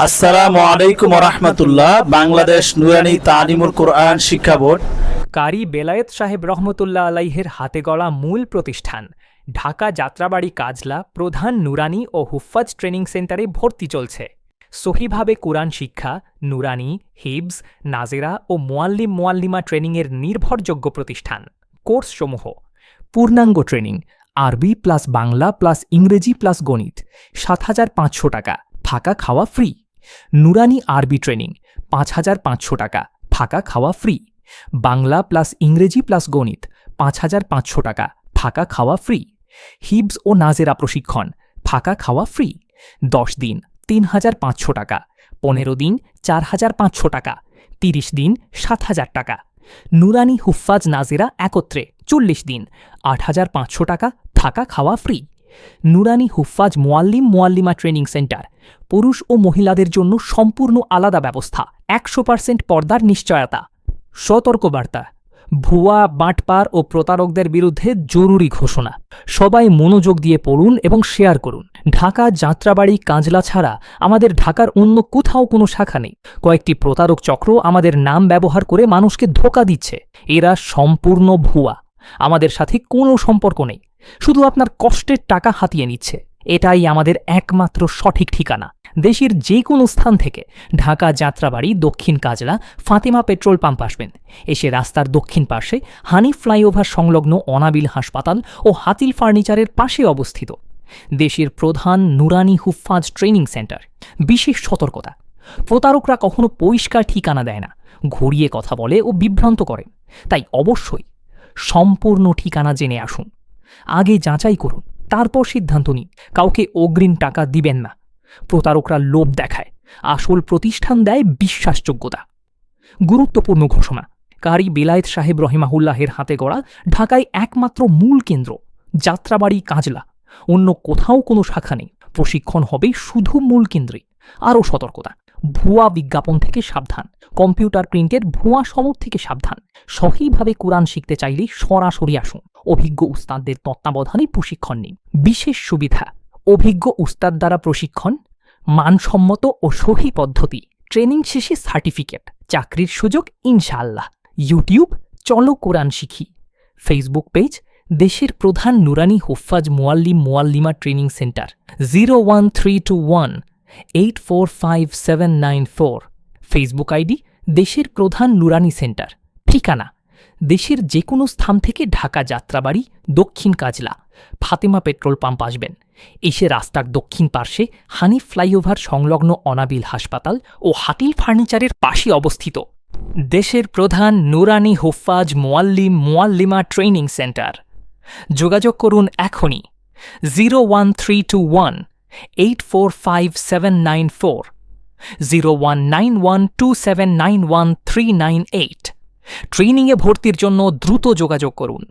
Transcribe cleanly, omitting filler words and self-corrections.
আসসালামু আলাইকুম ওয়া রাহমাতুল্লাহ। বাংলাদেশ নুরানী তালিমুল কোরআন শিক্ষা বোর্ড কারি বেলায়েত সাহেব রহমতুল্লাহ আলাইহের হাতে গড়া মূল প্রতিষ্ঠান ঢাকা যাত্রাবাড়ি কাজলা প্রধান নুরানি ও হুফাজ ট্রেনিং সেন্টারে ভর্তি চলছে। সহিভাবে কোরআন শিক্ষা, নুরানি, হিবস, নাজেরা ও মোয়াল্লিমা ট্রেনিংয়ের নির্ভরযোগ্য প্রতিষ্ঠান। কোর্সসমূহ: পূর্ণাঙ্গ ট্রেনিং আরবি প্লাস বাংলা প্লাস ইংরেজি প্লাস গণিত ৭,৫০০ টাকা, থাকা খাওয়া ফ্রি। নুরানি আরবি ট্রেনিং ৫,৫০০ টাকা, থাকা খাওয়া ফ্রি। বাংলা প্লাস ইংরেজি প্লাস গণিত ৫,৫০০ টাকা, থাকা খাওয়া ফ্রি। হিবস ও নাজেরা প্রশিক্ষণ, থাকা খাওয়া ফ্রি। ১০ দিন ৩,৫০০ টাকা, ১৫ দিন ৪,৫০০ টাকা, ৩০ দিন ৭,০০০ টাকা। নুরানি হুফাজ নাজেরা একত্রে ৪০ দিন ৮,৫০০ টাকা, থাকা খাওয়া ফ্রি। নুরানি হুফাজ মোয়াল্লিমা ট্রেনিং সেন্টার, পুরুষ ও মহিলাদের জন্য সম্পূর্ণ আলাদা ব্যবস্থা, ১০০% পর্দার নিশ্চয়তা। সতর্কবার্তা: ভুয়া, বাটপার ও প্রতারকদের বিরুদ্ধে জরুরি ঘোষণা। সবাই মনোযোগ দিয়ে পড়ুন এবং শেয়ার করুন। ঢাকা যাত্রাবাড়ি কাজলা ছাড়া আমাদের ঢাকার অন্য কোথাও কোনো শাখা নেই। কয়েকটি প্রতারক চক্র আমাদের নাম ব্যবহার করে মানুষকে ধোঁকা দিচ্ছে। এরা সম্পূর্ণ ভুয়া। আমাদের সাথে কোনো সম্পর্ক নেই, শুধু আপনার কষ্টের টাকা হাতিয়ে নিচ্ছে। এটাই আমাদের একমাত্র সঠিক ঠিকানা। দেশের যে কোনো স্থান থেকে ঢাকা যাত্রাবাড়ি দক্ষিণ কাজলা ফাতেমা পেট্রোল পাম্প আসবেন। এসে রাস্তার দক্ষিণ পাশে হানি ফ্লাইওভার সংলগ্ন অনাবিল হাসপাতাল ও হাতিল ফার্নিচারের পাশে অবস্থিত দেশের প্রধান নুরানি হুফাজ ট্রেনিং সেন্টার। বিশেষ সতর্কতা: প্রতারকরা কখনো পরিষ্কার ঠিকানা দেয় না, ঘুরিয়ে কথা বলে ও বিভ্রান্ত করে। তাই অবশ্যই সম্পূর্ণ ঠিকানা জেনে আসুন। আগে যাচাই করুন, তারপর সিদ্ধান্ত নিন। কাউকে অগ্রিম টাকা দিবেন না। প্রতারকরা লোভ দেখায়, আসল প্রতিষ্ঠান দেয় বিশ্বাসযোগ্যতা। গুরুত্বপূর্ণ ঘোষণা: কারি বেলায়েত সাহেব রহিমাহুল্লাহের হাতে গড়া ঢাকায় একমাত্র মূল কেন্দ্র যাত্রাবাড়ি কাজলা। অন্য কোথাও কোনো শাখা নেই। প্রশিক্ষণ হবে শুধু মূল কেন্দ্রে। আরও সতর্কতা: ভুয়া বিজ্ঞাপন থেকে সাবধান। কম্পিউটার প্রিন্টের ভুয়া সনদ থেকে সাবধান। সহিভাবে কোরআন শিখতে চাইলে সরাসরি আসুন। অভিজ্ঞ উস্তাদদের তত্ত্বাবধানে প্রশিক্ষণ নিন। বিশেষ সুবিধা: অভিজ্ঞ উস্তাদ দ্বারা প্রশিক্ষণ, মানসম্মত ও সহি পদ্ধতি, ট্রেনিং শেষে সার্টিফিকেট, চাকরির সুযোগ ইনশাআল্লাহ। ইউটিউব চলো কোরআন শিখি। ফেসবুক পেজ দেশের প্রধান নুরানি হুফাজ মোয়াল্লিমা ট্রেনিং সেন্টার 01321845794। ফেসবুক আইডি দেশের প্রধান নুরানি সেন্টার। ঠিকানা: দেশের যে কোনো স্থান থেকে ঢাকা যাত্রাবাড়ি দক্ষিণ কাজলা ফাতেমা পেট্রোল পাম্প আসবেন। এসে রাস্তার দক্ষিণ পার্শ্বে হানি ফ্লাইওভার সংলগ্ন অনাবিল হাসপাতাল ও হাতিল ফার্নিচারের পাশে অবস্থিত দেশের প্রধান নুরানি হুফাজ মোয়াল্লিমা ট্রেনিং সেন্টার। যোগাযোগ করুন এখনই 01321845794, 01912791398398। ট্রেনিংয়ে ভর্তির জন্য দ্রুত যোগাযোগ করুন।